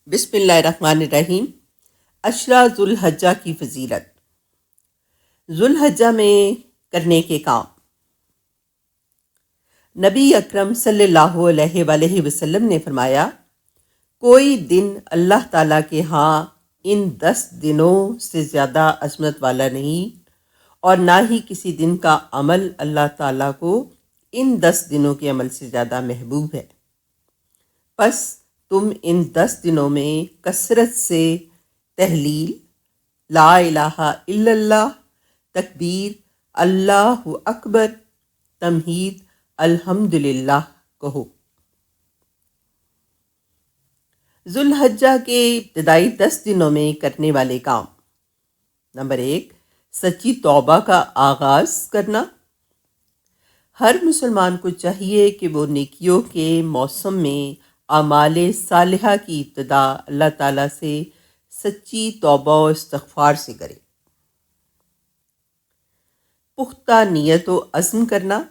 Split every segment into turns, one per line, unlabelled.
بسم اللہ الرحمن الرحیم۔ عشرہ ذو الحجہ کی فضیلت۔ ذو الحجہ میں کرنے کے کام۔ نبی اکرم صلی اللہ علیہ وآلہ وسلم نے فرمایا، کوئی دن اللہ تعالیٰ کے ہاں ان 10 دنوں سے زیادہ عظمت والا نہیں، اور نہ ہی کسی دن کا عمل اللہ تعالیٰ کو ان 10 دنوں کے عمل سے زیادہ محبوب ہے۔ پس تم ان 10 دنوں میں کثرت سے تحلیل، لا الہ الا اللہ، تکبیر، اللہ اکبر، تمہید، الحمدللہ کہو۔ ذو الحجہ کے ابتدائی 10 دنوں میں کرنے والے کام۔ نمبر 1، سچی توبہ کا آغاز کرنا۔ ہر مسلمان کو چاہیے کہ وہ نیکیوں کے موسم میں اعمال صالحہ کی ابتدا اللہ تعالیٰ سے سچی توبہ و استغفار سے کرے۔ پختہ نیت و عزم کرنا۔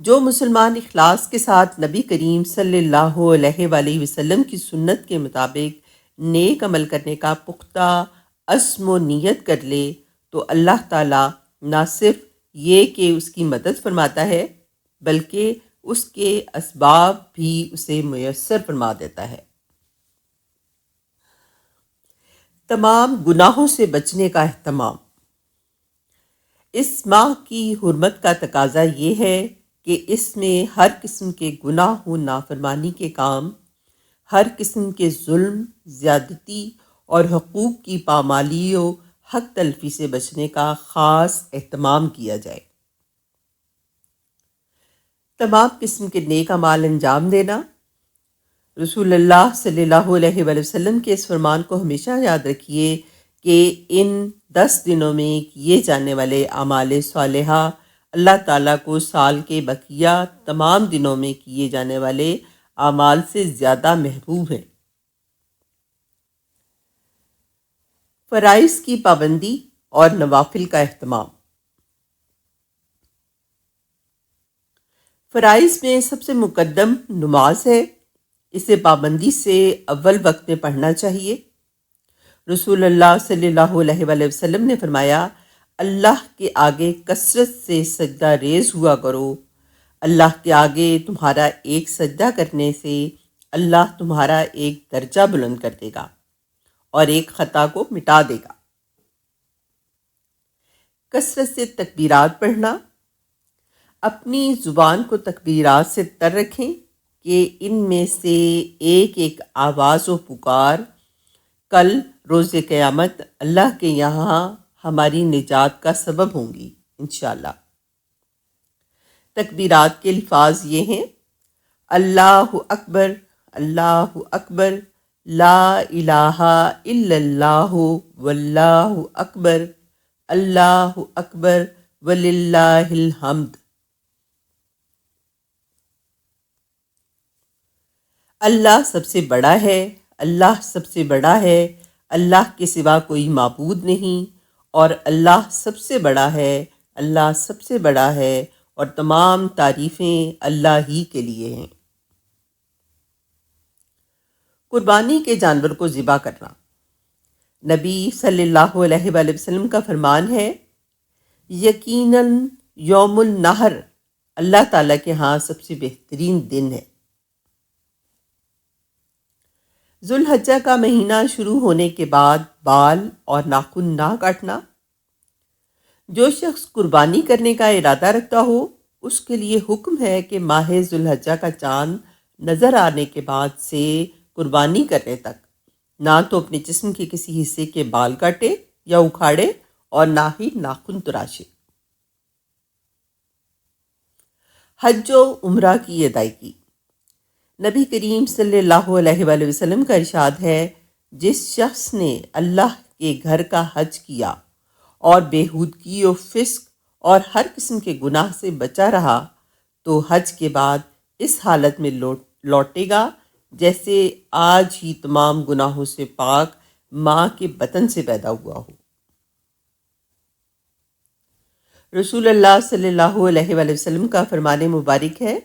جو مسلمان اخلاص کے ساتھ نبی کریم صلی اللہ علیہ وآلہ وسلم کی سنت کے مطابق نیک عمل کرنے کا پختہ عزم و نیت کر لے تو اللہ تعالیٰ نہ صرف یہ کہ اس کی مدد فرماتا ہے بلکہ اس کے اسباب بھی اسے میسر فرما دیتا ہے۔ تمام گناہوں سے بچنے کا اہتمام۔ اس ماہ کی حرمت کا تقاضا یہ ہے کہ اس میں ہر قسم کے گناہ و نافرمانی کے کام، ہر قسم کے ظلم، زیادتی اور حقوق کی پامالی و حق تلفی سے بچنے کا خاص اہتمام کیا جائے۔ تمام قسم کے نیک اعمال انجام دینا۔ رسول اللہ صلی اللہ علیہ وآلہ وسلم کے اس فرمان کو ہمیشہ یاد رکھیے کہ ان 10 دنوں میں کیے جانے والے اعمال صالحہ اللہ تعالیٰ کو سال کے بقیہ تمام دنوں میں کیے جانے والے اعمال سے زیادہ محبوب ہیں۔ فرائض کی پابندی اور نوافل کا اہتمام۔ فرائض میں سب سے مقدم نماز ہے۔ اسے پابندی سے اول وقت میں پڑھنا چاہیے۔ رسول اللہ صلی اللہ علیہ وآلہ وسلم نے فرمایا، اللہ کے آگے کثرت سے سجدہ ریز ہوا کرو۔ اللہ کے آگے تمہارا ایک سجدہ کرنے سے اللہ تمہارا ایک درجہ بلند کر دے گا اور ایک خطا کو مٹا دے گا۔ کثرت سے تکبیرات پڑھنا۔ اپنی زبان کو تکبیرات سے تر رکھیں کہ ان میں سے ایک ایک آواز و پکار کل روز قیامت اللہ کے یہاں ہماری نجات کا سبب ہوں گی انشاءاللہ۔ تکبیرات کے الفاظ یہ ہیں: اللہ اکبر، اللہ اکبر، لا الہ الا اللہ واللہ اکبر، اللہ اکبر وللہ الحمد۔ اللہ سب سے بڑا ہے، اللہ سب سے بڑا ہے، اللہ کے سوا کوئی معبود نہیں، اور اللہ سب سے بڑا ہے، اللہ سب سے بڑا ہے، اور تمام تعریفیں اللہ ہی کے لیے ہیں۔ قربانی کے جانور کو ذبح کرنا۔ نبی صلی اللہ علیہ وآلہ وسلم کا فرمان ہے، یقیناً یوم النحر اللہ تعالیٰ کے ہاں سب سے بہترین دن ہے۔ ذو الحجہ کا مہینہ شروع ہونے کے بعد بال اور ناخن نہ کاٹنا۔ جو شخص قربانی کرنے کا ارادہ رکھتا ہو اس کے لیے حکم ہے کہ ماہ ذو الحجہ کا چاند نظر آنے کے بعد سے قربانی کرنے تک نہ تو اپنے جسم کے کسی حصے کے بال کاٹے یا اکھاڑے اور نہ ہی ناخن تراشے۔ حج و عمرہ کی ادائیگی۔ نبی کریم صلی اللہ علیہ وآلہ وسلم کا ارشاد ہے، جس شخص نے اللہ کے گھر کا حج کیا اور بےہودگی و فسق اور ہر قسم کے گناہ سے بچا رہا تو حج کے بعد اس حالت میں لوٹے گا جیسے آج ہی تمام گناہوں سے پاک ماں کے بطن سے پیدا ہوا ہو۔ رسول اللہ صلی اللہ علیہ وآلہ وسلم کا فرمان مبارک ہے،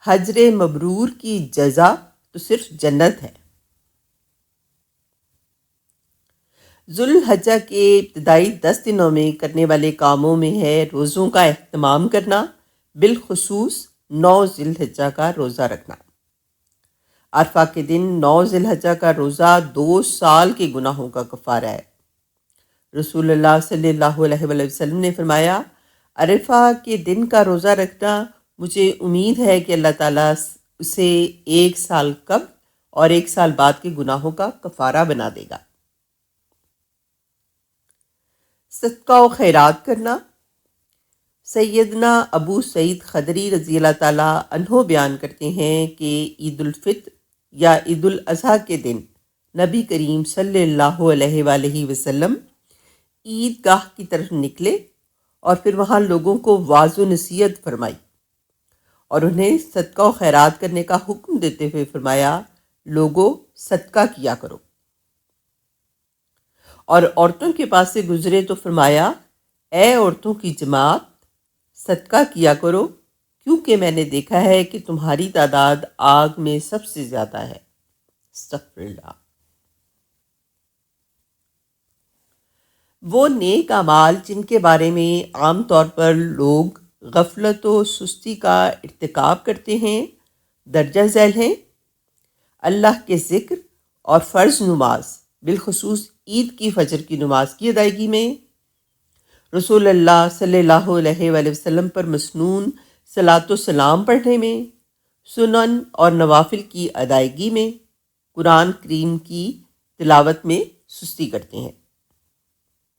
حجر مبرور کی جزا تو صرف جنت ہے۔ ذوالحجہ کے ابتدائی 10 دنوں میں کرنے والے کاموں میں ہے روزوں کا اہتمام کرنا، بالخصوص 9 ذی الحجہ کا روزہ رکھنا۔ عرفہ کے دن 9 ذی الحجہ کا روزہ 2 سال کے گناہوں کا کفارہ ہے۔ رسول اللہ صلی اللہ علیہ وآلہ وسلم نے فرمایا، عرفہ کے دن کا روزہ رکھنا مجھے امید ہے کہ اللہ تعالیٰ اسے 1 سال قبل اور 1 سال بعد کے گناہوں کا کفارہ بنا دے گا۔ صدقہ و خیرات کرنا۔ سیدنا ابو سعید خدری رضی اللہ تعالیٰ عنہ بیان کرتے ہیں کہ عید الفطر یا عید الاضحیٰ کے دن نبی کریم صلی اللہ علیہ وآلہ وسلم عید گاہ کی طرف نکلے اور پھر وہاں لوگوں کو واعظ و نصیحت فرمائی اور انہیں صدقہ و خیرات کرنے کا حکم دیتے ہوئے فرمایا، لوگوں صدقہ کیا کرو۔ اور عورتوں کے پاس سے گزرے تو فرمایا، اے عورتوں کی جماعت، صدقہ کیا کرو، کیونکہ میں نے دیکھا ہے کہ تمہاری تعداد آگ میں سب سے زیادہ ہے۔ استغفر اللہ۔ وہ نیک اعمال جن کے بارے میں عام طور پر لوگ غفلت و سستی کا ارتکاب کرتے ہیں، درجہ ذیل ہیں: اللہ کے ذکر اور فرض نماز، بالخصوص عید کی فجر کی نماز کی ادائیگی میں، رسول اللہ صلی اللہ علیہ وآلہ وسلم پر مسنون صلاۃ و سلام پڑھنے میں، سنن اور نوافل کی ادائیگی میں، قرآن کریم کی تلاوت میں سستی کرتے ہیں۔